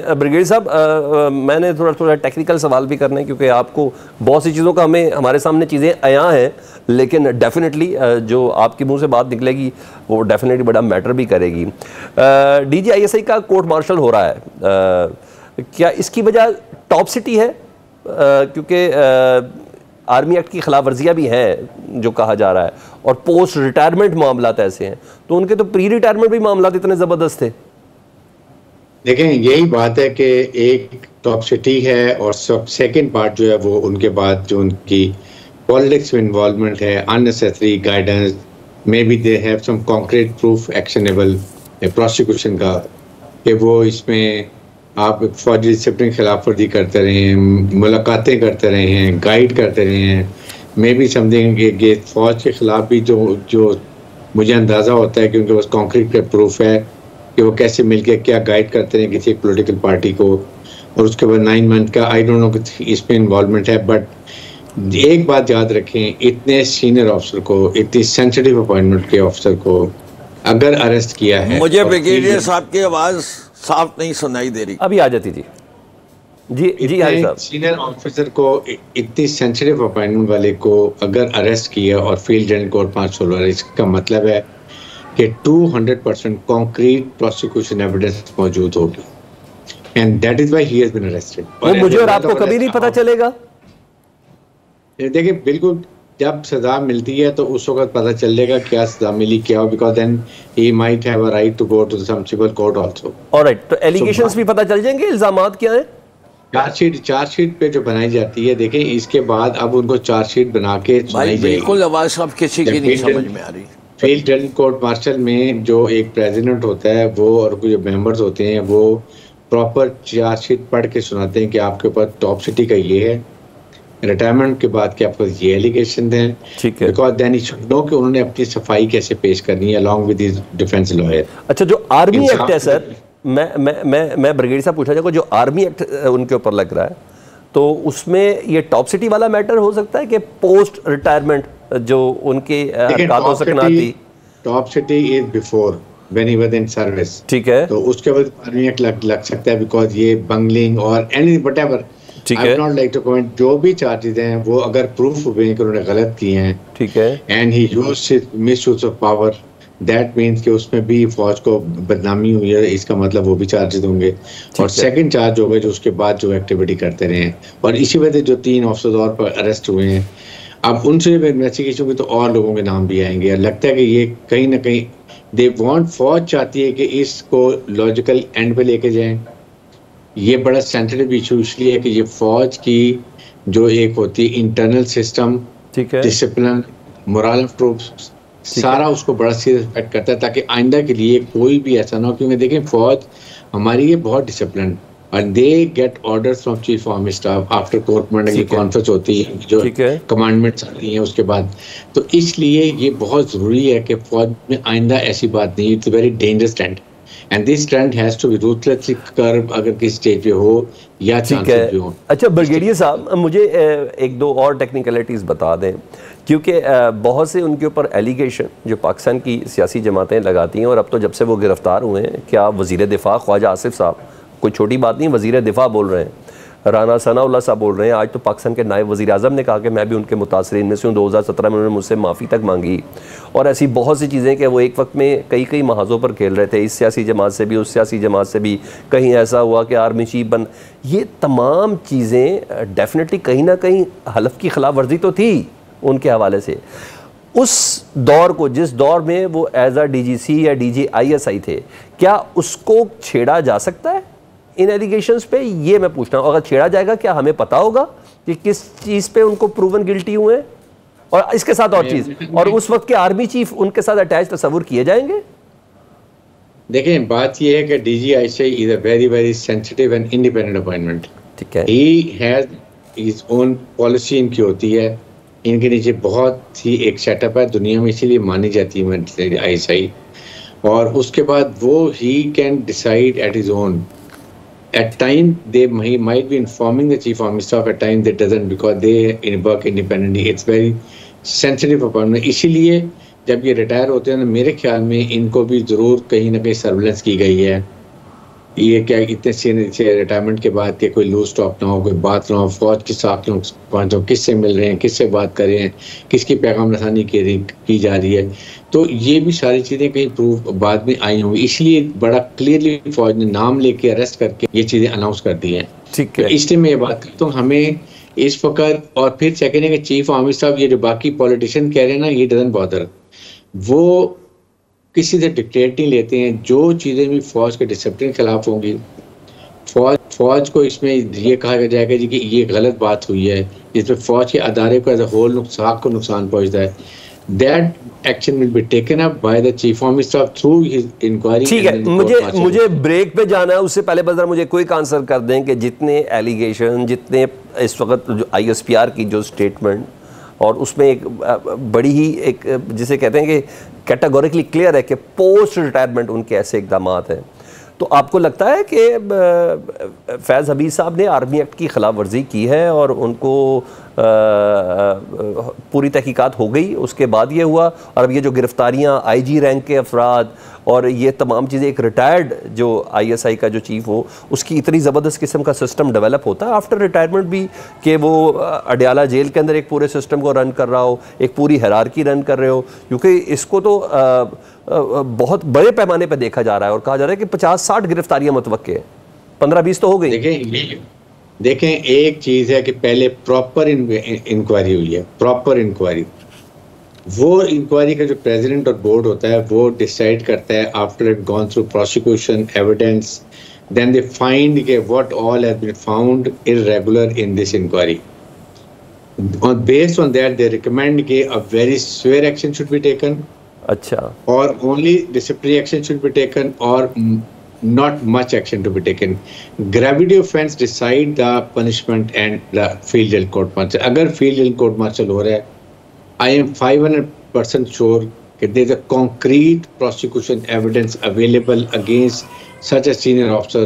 Brigadier साहब, मैंने थोड़ा टेक्निकल सवाल भी करना है क्योंकि आपको बहुत सी चीज़ों का हमारे सामने चीज़ें आया हैं, लेकिन डेफिनेटली जो आपके मुंह से बात निकलेगी वो डेफिनेटली बड़ा मैटर भी करेगी। DGISI का कोर्ट मार्शल हो रहा है, क्या इसकी वजह टॉप सिटी है? क्योंकि आर्मी एक्ट की खिलाफ वर्जियाँ भी हैं जो कहा जा रहा है, और पोस्ट रिटायरमेंट मामला ऐसे हैं, तो उनके तो प्री रिटायरमेंट भी मामला इतने ज़बरदस्त थे। देखें, यही बात है कि एक टॉप सिटी है और सब सेकंड पार्ट जो है वो उनके बाद जो उनकी पॉलिटिक्स में इन्वॉल्वमेंट है, unnecessary guidance, may be they have some concrete proof actionable prosecution का, कि वो इसमें आप फौजी डिसिप्लिन खिलाफ वर्जी करते रहे हैं, मुलाकातें करते रहे हैं, गाइड करते रहे हैं, मे बी समथिंग कि फौज के खिलाफ भी जो मुझे अंदाज़ा होता है कि उनके पास कॉन्क्रीट प्रूफ है कि वो कैसे मिलके क्या गाइड करते हैं किसी एक पॉलिटिकल पार्टी को, और उसके बाद 9 मंथ का आई डोंट नो इसमें इन्वॉल्वमेंट है। बट एक बात याद रखें, इतने सीनियर ऑफिसर को, इतनी सेंसिटिव अपॉइंटमेंट के ऑफिसर को अगर अरेस्ट किया है, मुझे ब्रिगेडियर साहब की आवाज़ साफ नहीं सुनाई दे रही, अभी आ जाती थी जी हाजी साहब। सीनियर ऑफिसर को, इतनी सेंसिटिव अपॉइंटमेंट वाले को अगर अरेस्ट किया और फील्ड जनरल कोर्ट 5 सोलह, इसका मतलब है कि 200% कॉन्क्रीट प्रोसिक्यूशन एविडेंस मौजूद होगी, and that is why he has been arrested. वो मुझे और आपको कभी नहीं पता चलेगा। देखिए, बिल्कुल जब सजा मिलती है तो उस वक्त पता चलेगा क्या सजा मिली, क्या, because then he might have a right to go to the civil court also. Alright, तो एलिगेशंस भी पता चल जाएंगे, इल्जामात क्या है। चार्जशीट पे जो बनाई जाती है, देखें इसके बाद अब उनको चार्जशीट बना के भाई बिल्कुल आवाज़ अब किसी की नहीं समझ में आ रही। फील्ड जनरल कोर्ट मार्शल में जो एक प्रेसिडेंट होता है वो और जो मेंबर्स होते हैं वो प्रॉपर चार्जशीट पढ़ के सुनाते हैं कि आपके ऊपर टॉप सिटी का ये है, रिटायरमेंट के बाद के आपको ये एलिगेशन हैं, ठीक है, because then you should know कि उन्होंने अपनी सफाई कैसे पेश करनी है along with his defence lawyer. अच्छा, जो आर्मी एक्ट है सर, मैं ब्रिगेडियर साहब पूछा जाएगा, जो आर्मी एक्ट उनके ऊपर लग रहा है, तो उसमें ये टॉप सिटी वाला मैटर हो सकता है कि पोस्ट रिटायरमेंट जो उनके हरकतों से सकना थी। Top city is before when he was in service, ठीक है, तो उसके बाद आर्मी एक्ट लग सकता है, बिकॉज ये बंगलिंग और एनी व्हाटएवर, ठीक आई है, would not like to comment, जो भी चार्जेस हैं वो अगर प्रूफ हुए कि उन्होंने गलत किए हैं, ठीक है, and he used misuse of power, that means कि उसमें भी फौज को बदनामी हुई है, इसका मतलब वो भी चार्जेस होंगे, और सेकंड चार्ज होगा जो उसके बाद जो एक्टिविटी करते रहे हैं, और इसी वजह से जो 3 ऑफिसर्स और पर अरेस्ट हुए हैं, अब उनसे इन्वेस्टिगेशन की तो और लोगों के नाम भी आएंगे, और लगता है कि ये कहीं ना कहीं दे वांट, फौज चाहती है कि इसको लॉजिकल एंड पे लेके जाएं। ये बड़ा सेंसिटिव इशू इसलिए है कि ये फौज की जो एक होती है इंटरनल सिस्टम, ठीक है, डिसिप्लिन, मोरल ऑफ ट्रूप्स, सारा उसको बड़ा सीरियस इफेक्ट करता है, ताकि आइंदा के लिए कोई भी ऐसा ना हो, क्योंकि देखें फौज हमारी ये बहुत discipline, and they get orders from chief army staff after court martial की कॉन्फ्रेंस होती है, जो कमांडमेंट्स आती हैं उसके बाद, तो इसलिए ये बहुत ज़रूरी है कि फौज में आइंदा ऐसी बात नहीं, it's very dangerous trend, and this trend has to be ruthlessly curb अगर किसी स्टेज पे हो या चांसेस भी हो। अच्छा ब्रिगेडियर साहब, मुझे 1-2 और टेक्निकलिटीज़ बता दें, क्योंकि बहुत से उनके ऊपर एलिगेशन जो पाकिस्तान की सियासी जमातें लगाती हैं, और अब तो जब से वो गिरफ्तार हुए हैं, क्या वज़ीर दिफा ख्वाजा आसिफ साहब, कोई छोटी बात नहीं, वज़ीर दिफा बोल रहे हैं, राना सनाउल्लाह साहब बोल रहे हैं, आज तो पाकिस्तान के नायब वज़ीर आज़म ने कहा कि मैं भी उनके मुतासरीन में से हूँ, 2017 में उन्होंने मुझसे माफ़ी तक मांगी, और ऐसी बहुत सी चीज़ें कि वो एक वक्त में कई महाजों पर खेल रहे थे, इस सियासी जमात से भी, उस सियासी जमात से भी, कहीं ऐसा हुआ कि आर्मी चीफ बन, ये तमाम चीज़ें डेफिनेटली कहीं ना कहीं हलफ की खिलाफ वर्जी तो थी उनके हवाले से। उस दौर को, जिस दौर में वो एज आ DGC या DGISI थे, क्या उसको छेड़ा जा सकता है इन एलिगेशंस पे? ये मैं पूछता हूँ, अगर छेड़ा जाएगा क्या हमें पता होगा कि किस चीज़ पे उनको प्रूवन गिल्टी हुए? और इसके साथ और चीज़, और उस वक्त के आर्मी चीफ उनके साथ अटैच तस्वुर किए जाएंगे? देखें, बात ये है कि DGISI is a very very sensitive and independent appointment, ठीक है, he has his own policy इनकी होती है, इनके नीचे बहुत ही एक सेटअप है दुनिया में, इसीलिए मानी जाती है ISI, और उसके बाद वो he can decide at his own. At time he might be informing the chief army staff, at time they doesn't, because they work independently. It's very sensitive appointment, इसीलिए जब ये रिटायर होते हैं ना, मेरे ख्याल में इनको भी ज़रूर कहीं ना कहीं सर्विलेंस की गई है, ये क्या इतने सीनियर से रिटायरमेंट के बाद के कोई लूज स्टॉप ना हो, कोई बात ना हो, फौज के साथ लोग पहुंचो, किससे मिल रहे हैं, किससे बात कर रहे हैं, किसकी पैगाम रसानी की जा रही है। तो ये भी सारी चीज़ें कहीं प्रूव बाद में आई होंगी, इसलिए बड़ा क्लियरली फौज ने नाम लेके अरेस्ट करके ये चीज़ें अनाउंस कर दी हैं। ठीक है, इसलिए मैं ये बात करता हूँ, हमें इस वक्त, और फिर सेकेंड है कि चीफ आर्मी साहब, ये जो बाकी पॉलिटिशियन कह रहे हैं ना, ये डजंट बॉदर, वो किसी से डिक्टेट नहीं लेते हैं। जो चीज़ें भी फौज के डिसिप्लिन के खिलाफ होंगी, फौज को इसमें ये कहा जाएगा जी कि ये गलत बात हुई है, जिसमें फौज के अदारे को एज अ होल नुकसान पहुंचता है, that action will be taken up by the chief of staff through his inquiry. ठीक है, मुझे ब्रेक पे जाना है, उससे पहले बस मुझे क्विक आंसर कर दें कि जितने एलिगेशन, जितने इस वक्त जो ISPR की जो स्टेटमेंट, और उसमें एक बड़ी ही एक जिसे कहते हैं कि कैटेगोरिकली क्लियर है कि पोस्ट रिटायरमेंट उनके ऐसे इकदाम हैं। तो आपको लगता है कि फैज़ हबीब साहब ने आर्मी एक्ट की खिलाफ वर्जी की है और उनको पूरी तहकीकात हो गई, उसके बाद ये हुआ, और अब ये जो गिरफ्तारियां IG रैंक के अफराद और ये तमाम चीज़ें, एक रिटायर्ड जो ISI का जो चीफ हो उसकी इतनी ज़बरदस्त किस्म का सिस्टम डेवलप होता है आफ्टर रिटायरमेंट भी, कि वो अडयाला जेल के अंदर एक पूरे सिस्टम को रन कर रहा हो, एक पूरी हायरार्की रन कर रहे हो, क्योंकि इसको तो बहुत बड़े पैमाने पर देखा जा रहा है और कहा जा रहा है कि 50-60 गिरफ्तारियां मुतवक्के हैं, 15-20 तो हो गई। देखें एक चीज़ है कि पहले प्रॉपर इंक्वायरी हुई है, प्रॉपर इंक्वायरी। वो इंक्वायरी का जो प्रेसिडेंट और बोर्ड होता है वो डिसाइड करता है after it gone through prosecution evidence, then they find के what all has been found irregular in this inquiry. Based on that they recommend के a very severe action should be taken, अच्छा, और only disciplinary action should be taken, और not much action to be taken. Gravity offense decide the punishment and the field jail court martial. अगर field jail court martial हो रहा है, I am 500% sure that there is a concrete prosecution evidence available against such a senior officer